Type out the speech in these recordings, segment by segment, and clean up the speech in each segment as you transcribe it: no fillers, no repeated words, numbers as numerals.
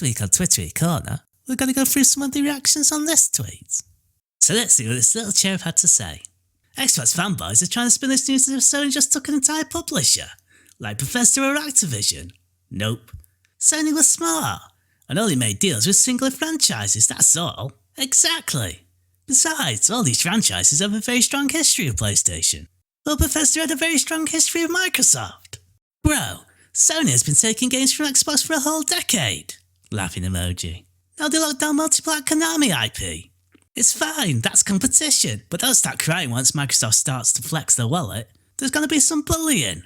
week on Twitter Corner, we're going to go through some of the reactions on this tweet. So let's see what this little cherub had to say. Xbox fanboys are trying to spin this news as if Sony just took an entire publisher, like Bethesda or Activision. Nope. Sony was smart, and only made deals with singular franchises, that's all. Exactly. Besides, all these franchises have a very strong history of PlayStation. Well, Bethesda had a very strong history of Microsoft. Bro, Sony has been taking games from Xbox for a whole decade. Laughing emoji. Now they locked down multiplayer Konami IP. It's fine, that's competition, but don't start crying once Microsoft starts to flex their wallet. There's gonna be some bullying.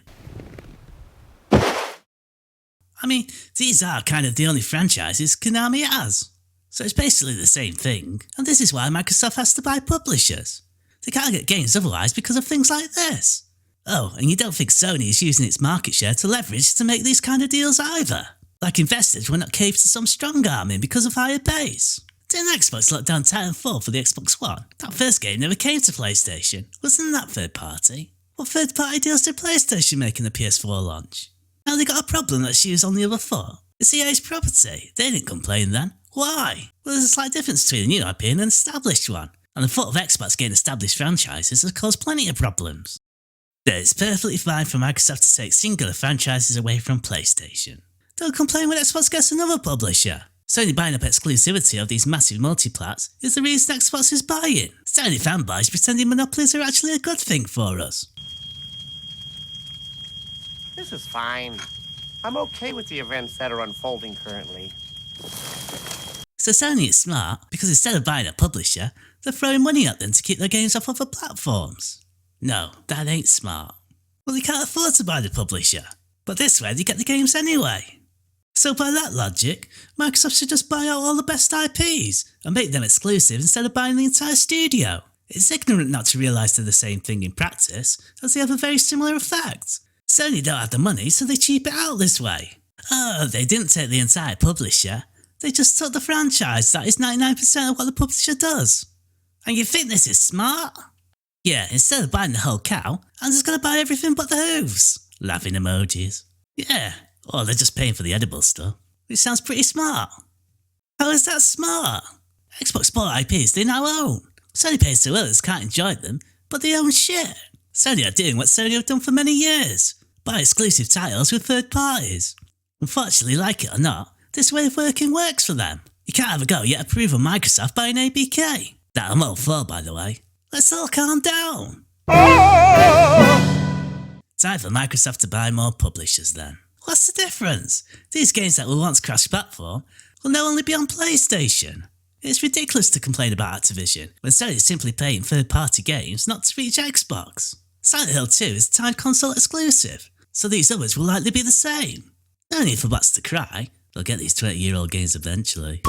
I mean, these are kind of the only franchises Konami has. So it's basically the same thing, and this is why Microsoft has to buy publishers. They can't get games otherwise because of things like this. Oh, and you don't think Sony is using its market share to leverage to make these kind of deals either? Like investors will not cave to some strong arming because of higher base. Didn't Xbox lock down Titanfall for the Xbox One? That first game never came to PlayStation. Wasn't that third party? What third party deals did PlayStation make in the PS4 launch? Now they got a problem that shoes on the other foot. It's EA's property. They didn't complain then. Why? Well, there's a slight difference between a new IP and an established one. And the thought of Xbox getting established franchises has caused plenty of problems. But it's perfectly fine for Microsoft to take singular franchises away from PlayStation. Don't complain when Xbox gets another publisher. Sony buying up exclusivity of these massive multiplats is the reason Xbox is buying. Sony fanboys pretending monopolies are actually a good thing for us. This is fine. I'm okay with the events that are unfolding currently. So Sony is smart because instead of buying a publisher, they're throwing money at them to keep their games off other platforms. No, that ain't smart. Well, they can't afford to buy the publisher, but this way they get the games anyway. So by that logic, Microsoft should just buy out all the best IPs and make them exclusive instead of buying the entire studio. It's ignorant not to realise they're the same thing in practice, as they have a very similar effect. Sony don't have the money, so they cheap it out this way. Oh, they didn't take the entire publisher, they just took the franchise that is 99% of what the publisher does. And you think this is smart? Yeah, instead of buying the whole cow, I'm just gonna buy everything but the hooves. Laughing emojis. Yeah, or they're just paying for the edible stuff, which sounds pretty smart. How is that smart? Xbox bought IPs they now own. Sony pays so others can't enjoy them, but they own shit. Sony are doing what Sony have done for many years, buy exclusive titles with third parties. Unfortunately, like it or not, this way of working works for them. You can't have a go yet approve of Microsoft buying ABK. That I'm all for, by the way. Let's all calm down. Time for Microsoft to buy more publishers then. What's the difference? These games that were once cross-platform will now only be on PlayStation. It's ridiculous to complain about Activision when Sony is simply paying third-party games not to reach Xbox. Silent Hill 2 is a timed console exclusive, so these others will likely be the same. No need for bots to cry, they'll get these 20-year-old games eventually.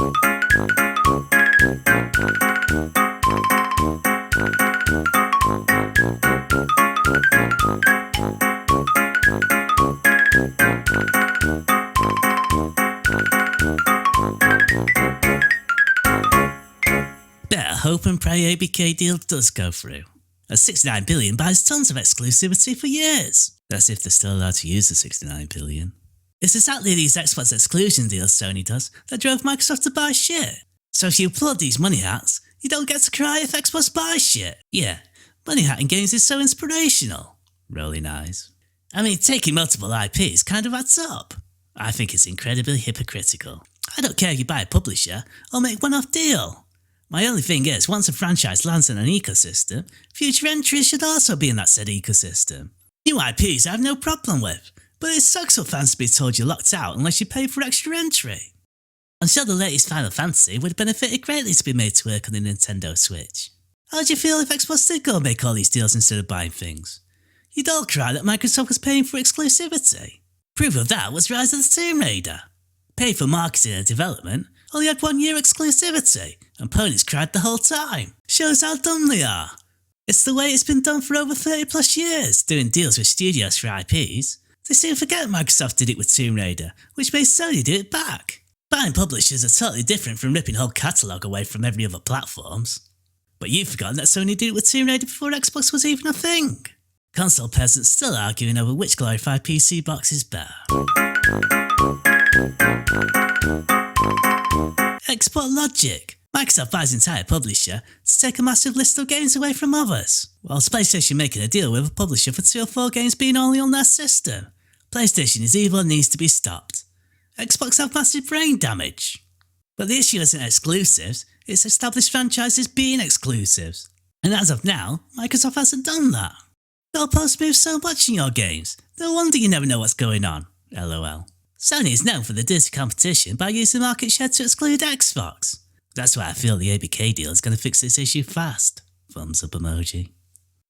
Better hope and pray ABK deal does go through. As 69 billion buys tons of exclusivity for years. That's if they're still allowed to use the 69 billion. It's exactly these Xbox exclusion deals Sony does that drove Microsoft to buy shit. So if you applaud these money hats, you don't get to cry if Xbox buys shit. Yeah, money hatting games is so inspirational. Rolling eyes. I mean, taking multiple IPs kind of adds up. I think it's incredibly hypocritical. I don't care if you buy a publisher or make one-off deal. My only thing is, once a franchise lands in an ecosystem, future entries should also be in that said ecosystem. New IPs I have no problem with, but it sucks for fans to be told you're locked out unless you pay for extra entry. I'm sure the latest Final Fantasy would have benefited greatly to be made to work on the Nintendo Switch. How would you feel if Xbox did go and make all these deals instead of buying things? You'd all cry that Microsoft was paying for exclusivity. Proof of that was Rise of the Tomb Raider. Paid for marketing and development, only had 1 year exclusivity, and ponies cried the whole time. Shows how dumb they are. It's the way it's been done for over 30 plus years, doing deals with studios for IPs. They soon forget Microsoft did it with Tomb Raider, which made Sony do it back. Buying publishers are totally different from ripping whole catalogue away from every other platforms. But you've forgotten that Sony did it with Tomb Raider before Xbox was even a thing. Console peasants still arguing over which glorified PC box is better. Export logic. Microsoft buys entire publisher to take a massive list of games away from others, whilst PlayStation making a deal with a publisher for 2 or 4 games being only on their system. PlayStation is evil and needs to be stopped. Xbox have massive brain damage. But the issue isn't exclusives, it's established franchises being exclusives. And as of now, Microsoft hasn't done that. Goalposts move so much in your games, no wonder you never know what's going on, lol. Sony is known for the dirty competition by using market share to exclude Xbox. That's why I feel the ABK deal is going to fix this issue fast. Thumbs up emoji.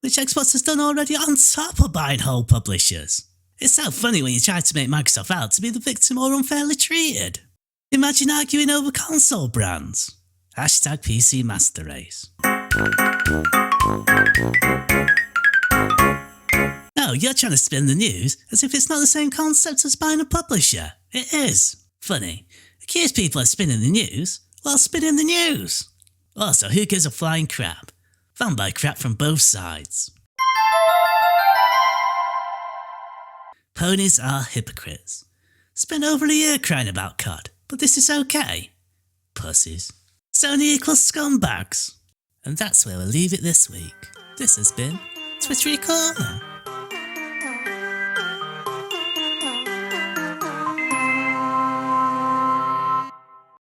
Which Xbox has done already on top of buying whole publishers. It's so funny when you try to make Microsoft out to be the victim or unfairly treated. Imagine arguing over console brands. Hashtag PC Master Race. No, you're trying to spin the news as if it's not the same concept as buying a publisher. It is. Funny. Accuse people of spinning the news while spinning the news. Also, who gives a flying crap? Fanboy crap from both sides. Ponies are hypocrites. Spent over a year crying about COD, but this is okay. Pussies. Sony equals scumbags. And that's where we'll leave it this week. This has been Twittery Koala.